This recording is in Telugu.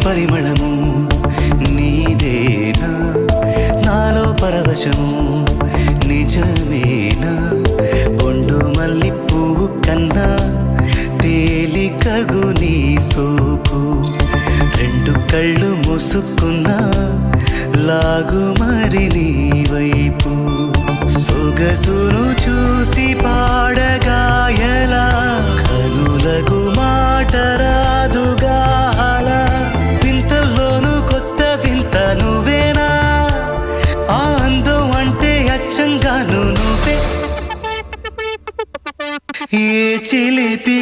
పరిమళము నీదేనా నాలో పరవశము నిజమేనా బొండు మల్లి పువ్వు కన్నా తేలికగు నీ సోకు రెండు కళ్ళు మూసుకున్నా లాగు మరి నీ వైపు సొగసును చూసి పాడగాయలా కనులకు మాట రాదుగా అలా వింతల్లోనూ కొత్త వింత నువ్వేనా ఆ అందం అంటే అచ్చంగాను నువ్వే ఏ చిలిపి